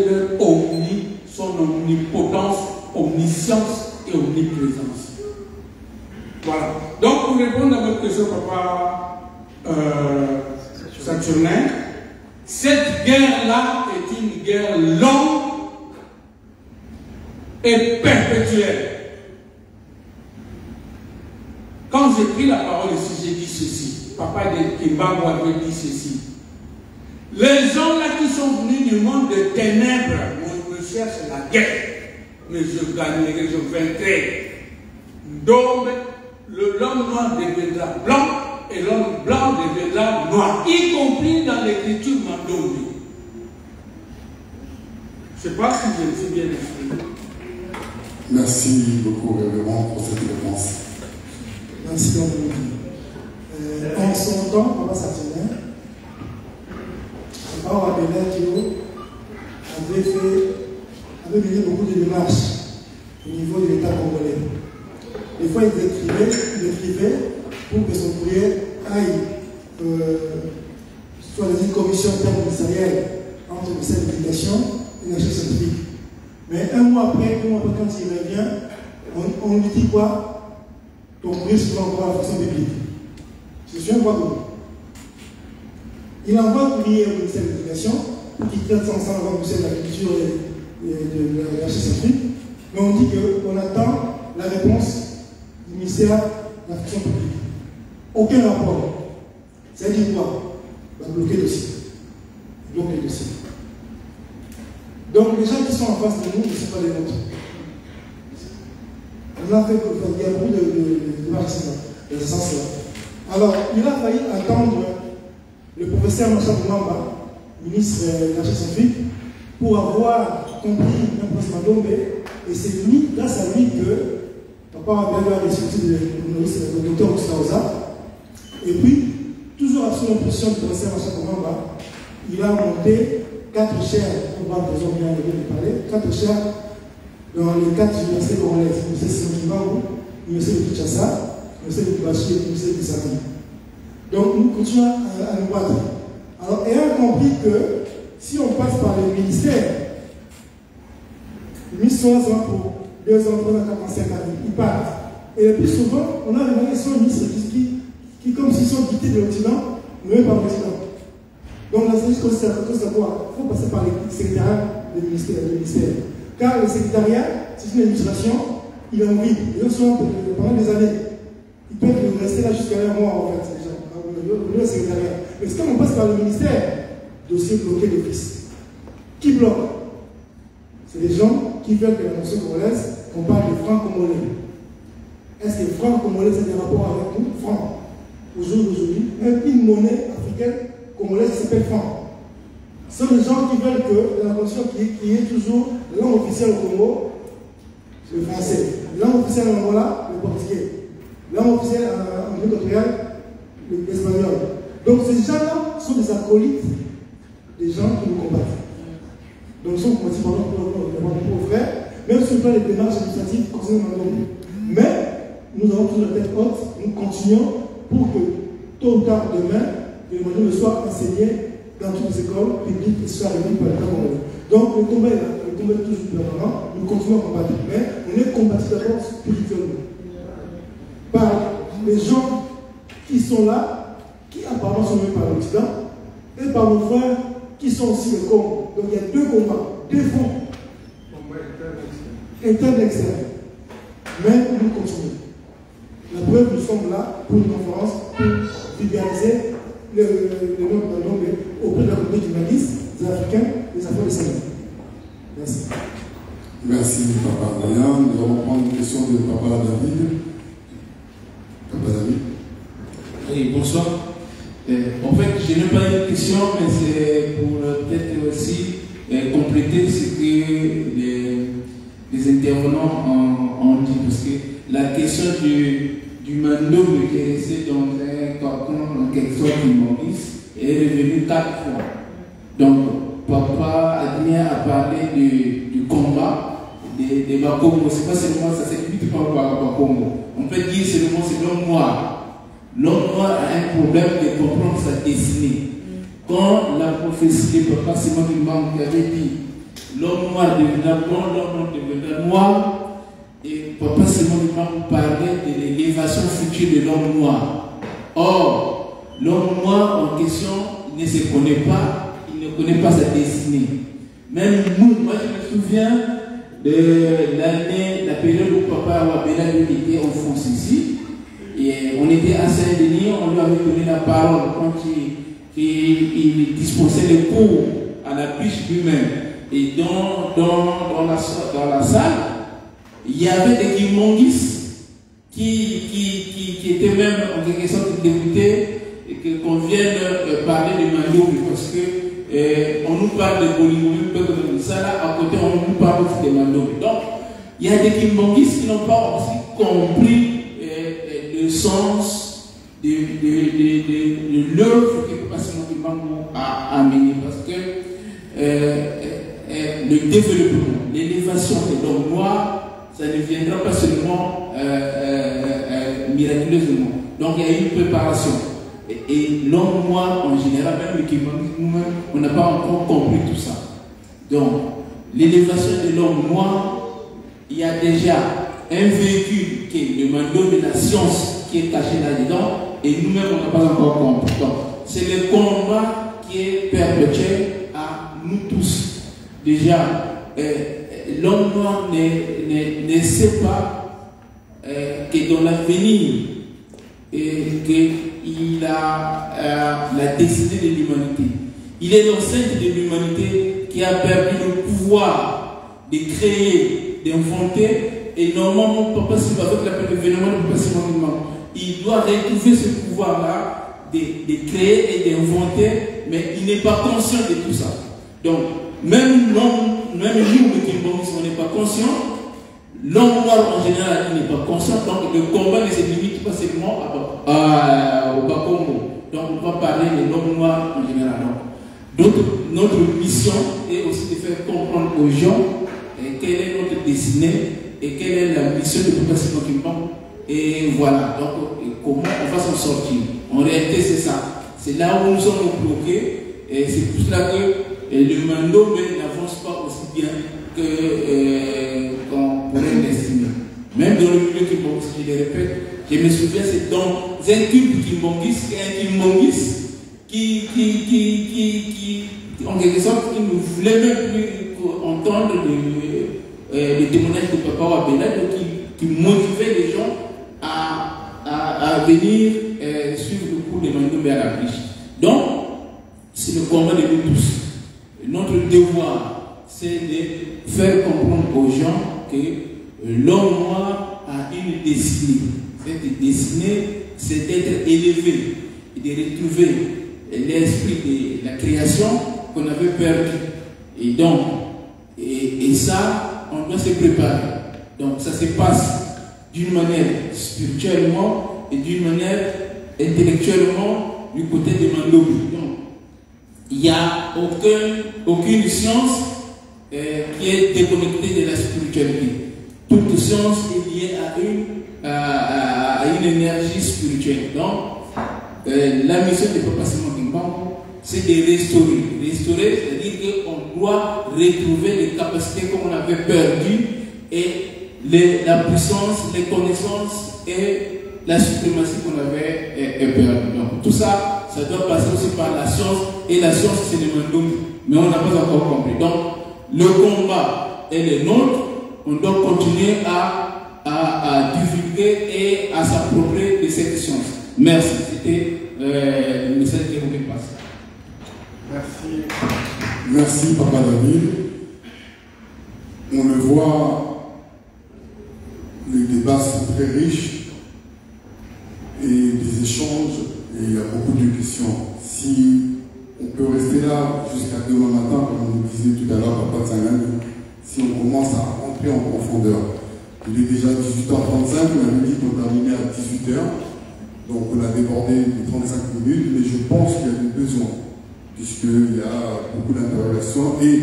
son omnipotence, omniscience et omniprésence. Voilà. Donc, pour répondre à votre question, Papa Saturnin, cette guerre-là est une guerre longue et perpétuelle. Quand j'ai pris la parole ici, j'ai dit ceci. Papa de Kimbangu avait dit ceci. Les gens là qui sont venus du monde de ténèbres me cherchent la guerre. Mais je gagnerai, je vaincrai. Donc, l'homme noir deviendra blanc et l'homme blanc deviendra noir, y compris dans l'écriture Mandombe. Je ne sais pas si je me suis bien exprimé. Merci beaucoup, révérend, pour cette réponse. Merci beaucoup. En son temps, Papa Saturnin, Papa Abela Kio avait mené beaucoup de démarches au niveau de l'État congolais. Des fois, il écrivait pour que son courrier aille soit dans une commission interministérielle entre le ministère de l'Éducation et la recherche scientifique. Mais un mois après, quand il revient, on lui dit quoi? Ton courrier se trouve encore à la fonction publique. Je suis un voix d'eau. Il envoie un courrier au ministère de l'Éducation pour qu'il traite ça ensemble avec le ministère de l'Agriculture et de la recherche scientifique. Mais on dit qu'on attend la réponse du ministère de la fonction publique. Aucun rapport. Ça dit quoi? On va bloquer le dossier. Bloquer le dossier. Donc les gens qui sont en face de nous ne sont pas les nôtres. On a fait, il y a beaucoup de marques dans ce sens-là. Alors, il a failli attendre le professeur Machar Boumamba, ministre de la recherche scientifique, pour avoir compris l'impression Mandombe. Et c'est lui, grâce à lui, que Papa a bien reçu le docteur Ostaoza. Et puis, toujours sous l'impression du professeur Machar Boumamba, il a monté 4 chaires, on va besoin bien de parler, 4 chaires dans les 4 universités congolaises, l'université de Kimbangu, l'université de Kinshasa, l'université de Bachi et l'université de Sami. Donc nous continuons à nous battre. Alors, ayant compris que si on passe par le ministère sera pour 2 ans, 3 ans, 4 ans, 5 ans, ils partent. Et le plus souvent, on a des ministres qui, comme s'ils sont dictés de l'Occident, nommés par l'Occident. Donc la stratégie consiste à quoi? Il faut passer par les secrétariats des ministères. Car le secrétariat, c'est une administration, il est en vie. Les gens sont pendant des années. Ils peuvent rester là jusqu'à un mois, en fait, les gens, le secrétariat. Mais quand on passe par le ministère, dossier bloqué d'office. Qui bloque? C'est les gens qui veulent que la nation congolaise, qu'on parle de francs congolais. Est-ce que les francs congolais, c'est des rapports avec nous? Francs. Aujourd'hui, une monnaie africaine congolaise qui s'appelle franc. Ce sont les gens qui veulent que la nation qui est toujours la langue officielle au Congo, le français. La langue officielle en Angola, le portugais. La langue officielle en Guinée équatoriale, l'espagnol. Donc ces gens-là sont des acolytes des gens qui nous combattent. Donc ils sont combattus par nos frères, même si on fait les démarches administratives concernant Mandongo. Mais nous avons toujours la tête haute, nous continuons pour que tôt ou tard demain, le Mandongo soit enseigné dans toutes les écoles publiques et soit réunies par l'État congolais. Donc le combat est là, le combat est toujours permanent, nous continuons à combattre. Mais on est combattu d'abord spirituellement. Par les gens qui sont là, qui apparemment sont menés par l'Occident, et par nos frères qui sont aussi le Congo. Donc il y a 2 combats, 2 fronts. Interne et externe. Mais nous continuons. La preuve, nous sommes là pour une conférence pour vulgariser le nom de Mandongo auprès de la communauté humaniste, des Africains, des Afro des Sahel. Merci. Merci, Papa Brian. Nous allons prendre une question de Papa David. Papa David. Oui, bonsoir. En fait, je n'ai pas une question, mais c'est pour peut-être aussi compléter ce que les intervenants ont dit. Parce que la question du Mandongo qui est resté dans un carton, quelque chose qui Maurice, est revenue 4 fois. Donc, Papa Adrien a parlé du combat des Bakongo. C'est pas seulement ça, c'est plus pas Bakongo. On peut dire seulement c'est l'homme noir. L'homme noir a un problème de comprendre sa destinée. Quand la prophétie de Papa Simon Kimbangu qui avait dit l'homme noir deviendra blanc, l'homme noir deviendra noir, et Papa Simon Kimbangu parlait de l'élévation future de l'homme noir. Or, l'homme noir en question ne se connaît pas, il ne connaît pas sa destinée. Même nous, moi je me souviens de l'année, la période où Papa Wabela était en France ici. Et on était à Saint-Denis, on lui avait donné la parole quand il dispensait les cours à la biche lui-même. Et dans la salle, il y avait des Kimonguis qui étaient même en quelque sorte dégoûtés et qu'on vienne parler de Mandongo parce qu'on nous parle de Bolivie, ça là, à côté on nous parle aussi de Mandongo. Donc, il y a des Kimonguis qui n'ont pas aussi compris le sens de l'œuvre que Papa Simon Kimbangu a amené. Parce que le développement, l'élévation de l'homme noir, ça ne viendra pas seulement miraculeusement. Donc il y a une préparation. Et l'homme noir en général, même le Kimbangu nous-mêmes, on n'a pas encore compris tout ça. Donc l'élévation de l'homme noir, il y a déjà un véhicule qui est le Mandongo de la science qui est caché là-dedans et nous-mêmes on n'a pas encore compris. Donc c'est le combat qui est perpétuel à nous tous. Déjà, l'homme noir ne sait pas que dans l'avenir qu'il a la destinée de l'humanité. Il est l'enceinte de l'humanité qui a permis le pouvoir de créer, d'inventer. Et normalement, Papa Simon, avec l'événement de Papa Simon Kimbangu, il doit retrouver ce pouvoir-là de créer et d'inventer, mais il n'est pas conscient de tout ça. Donc, même nous, le Kimbangu, on n'est pas conscient, l'homme noir en général, il n'est pas conscient, donc le combat ne se limite pas seulement au Bakongo. Donc, on va parler de l'homme noir en général. Donc, notre mission est aussi de faire comprendre aux gens quelle est notre destinée et quelle est la mission de Papa Simon Kimbangu. Et voilà, donc comment on va s'en sortir. En réalité, c'est ça. C'est là où nous sommes bloqués. Et c'est pour cela que le Mandongo n'avance pas aussi bien qu'on pourrait l'espérer. dans le milieu kimbongiste, je le répète, je me souviens, c'est dans un culte kimbongiste, un kimbongiste qui en quelque sorte, il ne voulait même plus entendre le témoignage de Papa Wabena, donc qui motivait les gens à venir suivre le cours de Mandombe à la Biche. Donc, c'est le combat de nous tous. Notre devoir, c'est de faire comprendre aux gens que l'homme noir a une destinée. Cette destinée, c'est d'être élevé et de retrouver l'esprit de la création qu'on avait perdu. Et donc, et ça, on doit se préparer. Donc, ça se passe d'une manière spirituellement et d'une manière intellectuellement du côté de Mandombe. Donc, il n'y a aucune science qui est déconnectée de la spiritualité. Toute science est liée à une énergie spirituelle. Donc, la mission de Papa Simon Kimbangu, c'est de restaurer. Restaurer, c'est-à-dire qu'on doit retrouver les capacités qu'on avait perdues et la puissance, les connaissances et la suprématie qu'on avait perdue. Donc, tout ça, ça doit passer aussi par la science, et la science, c'est le Mandombe, mais on n'a pas encore compris. Donc, le combat est le nôtre, on doit continuer à divulguer et à s'approprier de cette science. Merci, c'était le message que je voulais passer. Merci. Merci, Papa David. On le voit, les débats sont très riches et des échanges, et il y a beaucoup de questions. Si on peut rester là jusqu'à demain matin, comme on nous disait tout à l'heure, Papa Tsangani, si on commence à rentrer en profondeur. Il est déjà 18h35, on avait dit qu'on terminait à 18h, donc on a débordé les 35 minutes, mais je pense qu'il y a des besoins, puisqu'il y a beaucoup d'interrogations et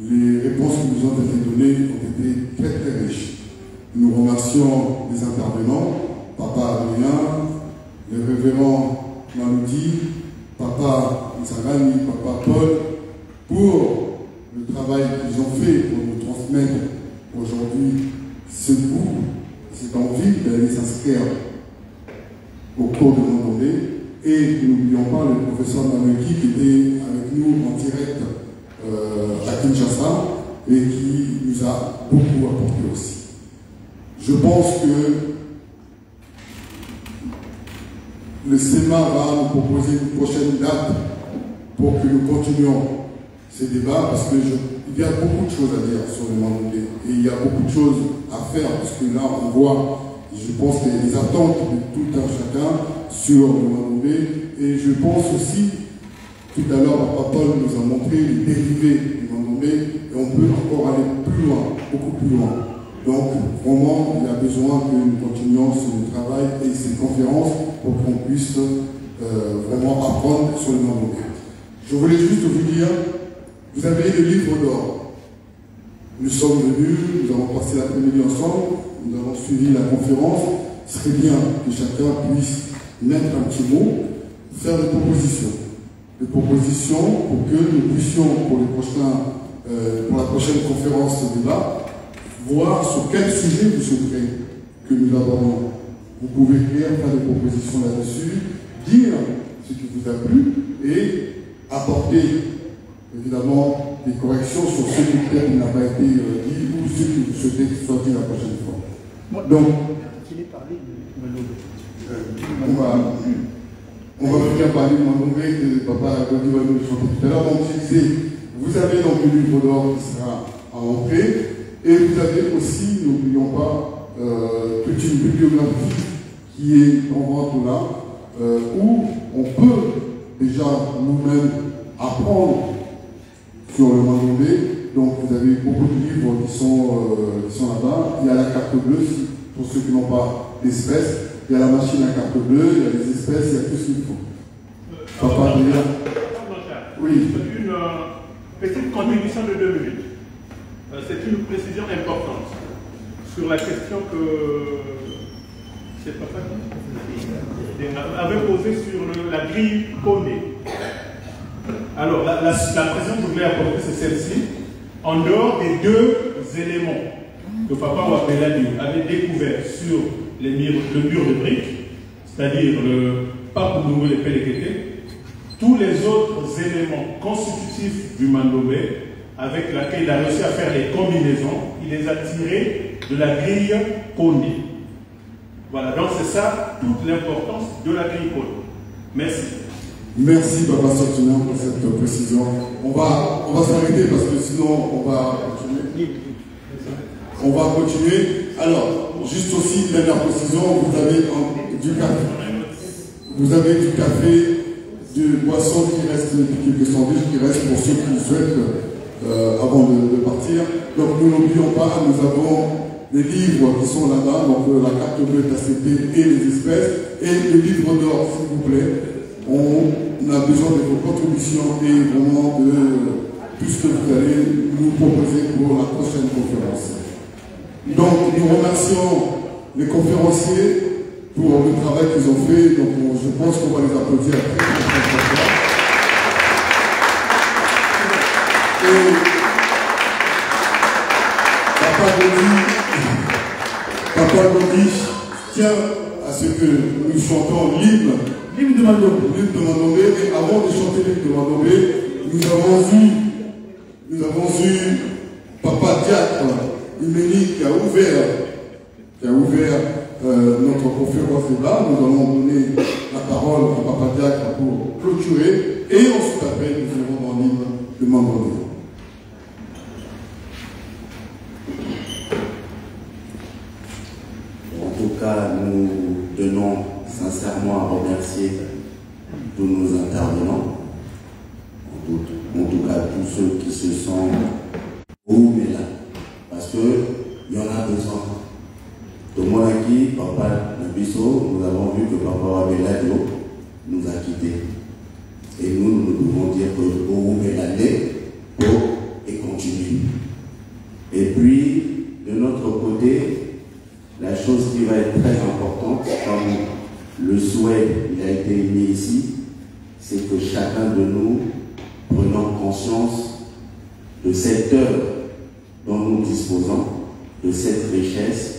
les réponses qui nous ont été données ont été très très riches. Nous remercions les intervenants, Papa Adrien, le révérend Maloudi, Papa Tsangani, Papa Paul, pour le travail qu'ils ont fait pour nous transmettre aujourd'hui ce goût, cette envie d'aller s'inscrire au cours de Mandombe. Et n'oublions pas le professeur Nameki qui était avec nous en direct à Kinshasa et qui nous a beaucoup apporté aussi. Je pense que le SEMA va nous proposer une prochaine date pour que nous continuions ces débats, parce qu'il y a beaucoup de choses à dire sur le Mandombe et il y a beaucoup de choses à faire, parce que là on voit, je pense qu'il y a des attentes de tout un chacun sur le Mandombe, et je pense aussi, tout à l'heure Papa Paul nous a montré les dérivés du Mandombe, et on peut encore aller plus loin, beaucoup plus loin. Donc vraiment il y a besoin que nous continuions ce travail et ces conférences pour qu'on puisse vraiment apprendre sur le Mandombe. Je voulais juste vous dire, vous avez le livre d'or. Nous sommes venus, nous avons passé l'après-midi ensemble, nous avons suivi la conférence. Il serait bien que chacun puisse mettre un petit mot, faire des propositions. Des propositions pour que nous puissions, pour la prochaine conférence de débat, voir sur quel sujet vous souhaiterez que nous abordons. Vous pouvez écrire, faire des propositions là-dessus, dire ce qui vous a plu et apporter évidemment des corrections sur ce qui n'a pas été dit ou ce que vous souhaitez que soit dit la prochaine fois. Donc, on va venir parler de Mandombe que Papa Godi va nous chanter tout à l'heure. Donc, je disais, vous avez donc le livre d'or qui sera à entrée et vous avez aussi, n'oublions pas, toute une bibliographie qui est en vente là, où on peut déjà nous-mêmes apprendre sur le Mandombe. Donc vous avez beaucoup de livres qui sont là-bas. Il y a la carte bleue, pour ceux qui n'ont pas d'espèces. Il y a la machine à carte bleue, il y a les espèces, il y a tout ce qu'il faut. Papa, oui. Une petite contribution de 2 minutes. C'est une précision importante sur la question que c'est Papa qui avait posée sur la grille Kone. Alors, la précision que je voulais apporter, c'est celle-ci. En dehors des 2 éléments que Papa Wabeladi avait découvert sur le mur de briques, c'est-à-dire le Papoudoumou de Pelekete, tous les autres éléments constitutifs du Mandombe, avec laquelle il a réussi à faire les combinaisons, il les a tirés de la grille Kondi. Voilà, donc c'est ça toute l'importance de la grille Kondi. Merci. Merci Papa Sortuna pour cette précision. On va s'arrêter parce que sinon on va continuer. Alors, juste aussi une dernière précision, vous avez du café. Vous avez du café, de boissons qui restent, des sandwichs qui restent pour ceux qui souhaitent avant de partir. Donc nous n'oublions pas, nous avons les livres qui sont là-bas, donc la carte bleue est acceptée et les espèces, et le livre d'or, s'il vous plaît. On a besoin de vos contributions et vraiment de tout ce que vous allez nous proposer pour la prochaine conférence. Donc nous remercions les conférenciers pour le travail qu'ils ont fait. Donc je pense qu'on va les applaudir très fort. Et Papa Godi tient à ce que nous chantons l'hymne de Mandombe. Et avant de chanter l'hymne de Mandombe, nous avons eu Papa Diacre Imeni qui a ouvert notre conférence débat. Nous allons donner la parole à Papa Diacre pour clôturer. Et ensuite après, nous irons dans l'hymne de Mandombe. En tout cas, nous tenons sincèrement à remercier tous nos intervenants, en tout cas tous ceux qui se sont remis là, parce qu'il y en a besoin. De Monaki, Papa Nabiso, nous avons vu que Papa Wabeladio nous a quittés. Et nous devons dire que Oumélade pour et continue. Et puis, de notre côté, la chose qui va être très importante, comme le souhait il a été mis ici, c'est que chacun de nous prenons conscience de cette œuvre dont nous disposons, de cette richesse,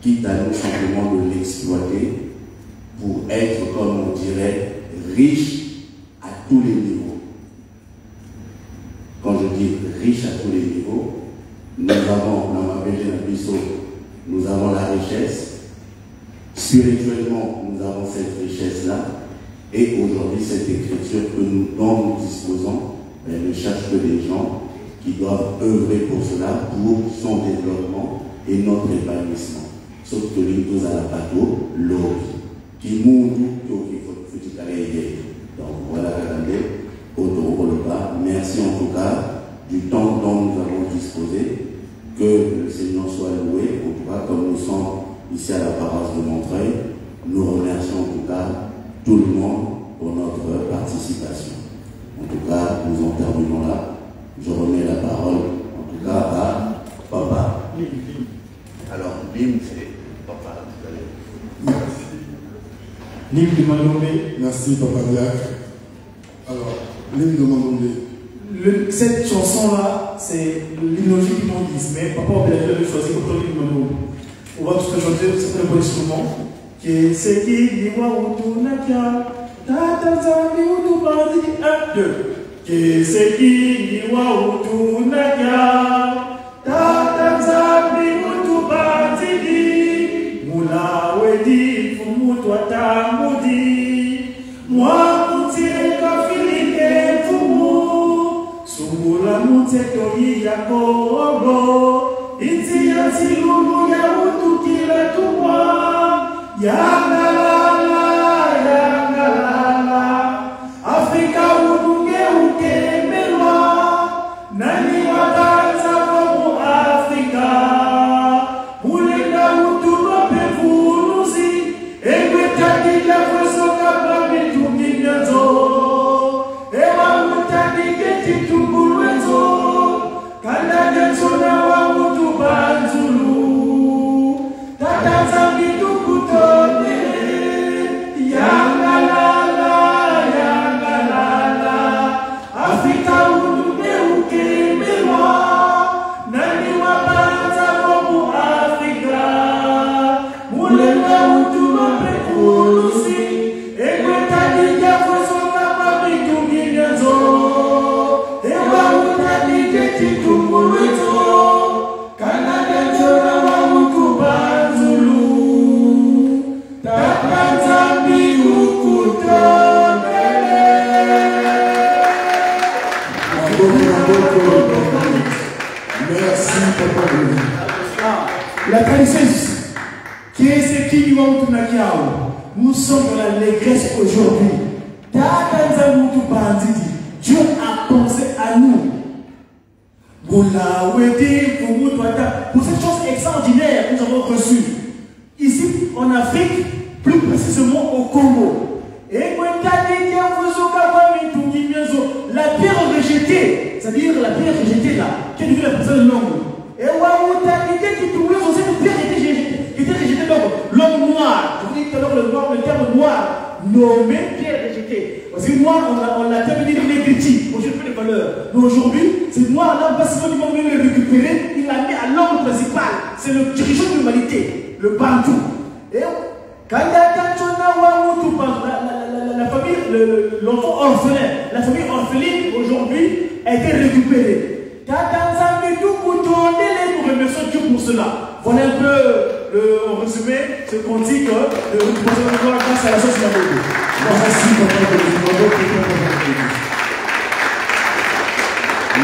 quitte à nous simplement de l'exploiter pour être, comme on dirait, riche à tous les niveaux. Quand je dis riche à tous les niveaux, nous avons, dans ma Nabiso, nous avons la richesse. Spirituellement, nous avons cette richesse-là. Et aujourd'hui, cette écriture dont nous disposons, elle ne cherche que des gens qui doivent œuvrer pour cela, pour son développement et notre épanouissement. Sauf que nous à la bateau, l'eau, qui monte, qui donc voilà, regardez, autour le bas. Merci en tout cas du temps dont nous avons disposé. Que le Seigneur soit loué. En tout cas, comme nous sommes ici à la paroisse de Montreuil, nous remercions en tout cas tout le monde pour notre participation. En tout cas, nous en terminons là. Je remets la parole, en tout cas, à Papa. Alors, l'hymne, c'est Papa. L'hymne de Mandombe. Merci, Papa Diacre. Alors, l'hymne de Mandombe. Cette chanson-là, c'est l'hymnologie du mondisme, mais Papa Wabeladio avait choisi pour l'hymne de Mandombe. On va tout chanter certains beaux instruments. C'est qui dit Wautunakia, Tata Zambi Utubandi, 1, 2. C'est qui dit Wautunakia, Tata Zambi Utubandi, Mula Wedi, Fumutwa Tambudi, Mwamutie Kafilike Fumu, Sungula Mutetori Yakobo, Iti Yasilulu Yautukila Tumwa. Yangalala, Afrika udunge ukembelwa, nani watanza mu Afrika, mulenda utuno pevuluzi, egwetakija kwesoka pabitungi nyanzo, ewa mutadike titungulwenzo, kanda nyanzo na wa mutu banzulu. Tata Zambi tukutote consensus. Qu'est-ce qui nous nous sommes dans l'allégresse aujourd'hui. Dieu a pensé à nous. Pour cette chose extraordinaire que nous avons reçue. Ici en Afrique, plus précisément au Congo. Et la pierre rejetée, c'est-à-dire la pierre rejetée là, qui est devenue la personne de l'homme. Et cette pierre qui était rejetée l'homme noir. Je vous dis tout à l'heure le terme noir, nommé pierre rejetée. Parce que noir, on l'a terminé de négritude, on ne pas les valeurs. Mais aujourd'hui, ce noir là, parce qu'on va même le récupérer, il l'a mis à l'homme principal. C'est le dirigeant de l'humanité, le Bantou. Et quand la famille, l'enfant orphelin, la famille orpheline aujourd'hui a été récupérée. Nous remercions Dieu pour cela. Voilà un peu en résumé ce qu'on dit que nous pouvons grâce à la sauce Nabodo. Merci,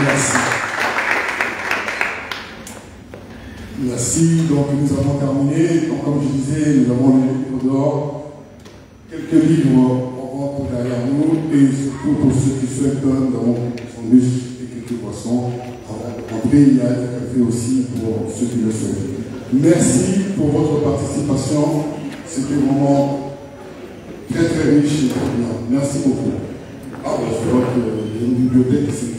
merci. Merci. Donc nous avons terminé. Donc, comme je disais, nous avons les livres dehors. Quelques livres rentrent derrière nous. Et surtout pour ceux qui souhaitent, nous avons sandwich et quelques poissons. Après, il y a du café aussi pour ceux qui le souhaitent. Merci pour votre participation. C'était vraiment très très riche et très bien. Merci beaucoup. Ah, je vois qu'il y a une bibliothèque qui s'écrit.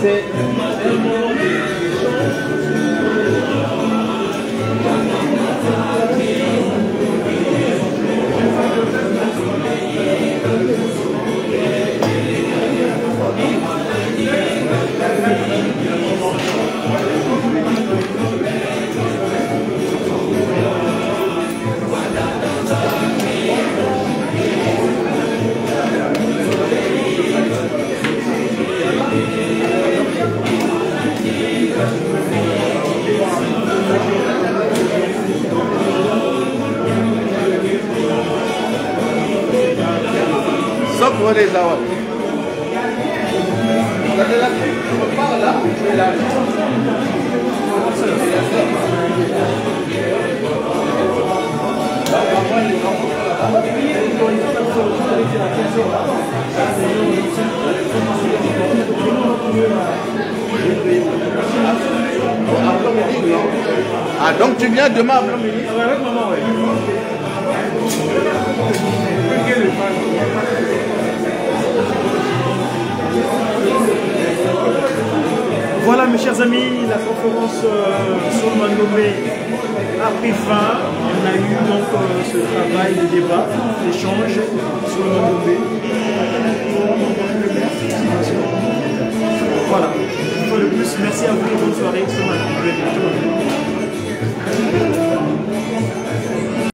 c'est un moment les awal. Ah, donc tu viens demain après-midi? Avec maman, oui. Voilà mes chers amis, la conférence sur le Mandongbe a pris fin. On a eu donc ce travail de débat, d'échange sur le Mandongbe. Voilà, une fois de plus, merci à vous et bonne soirée sur le Mandongbe.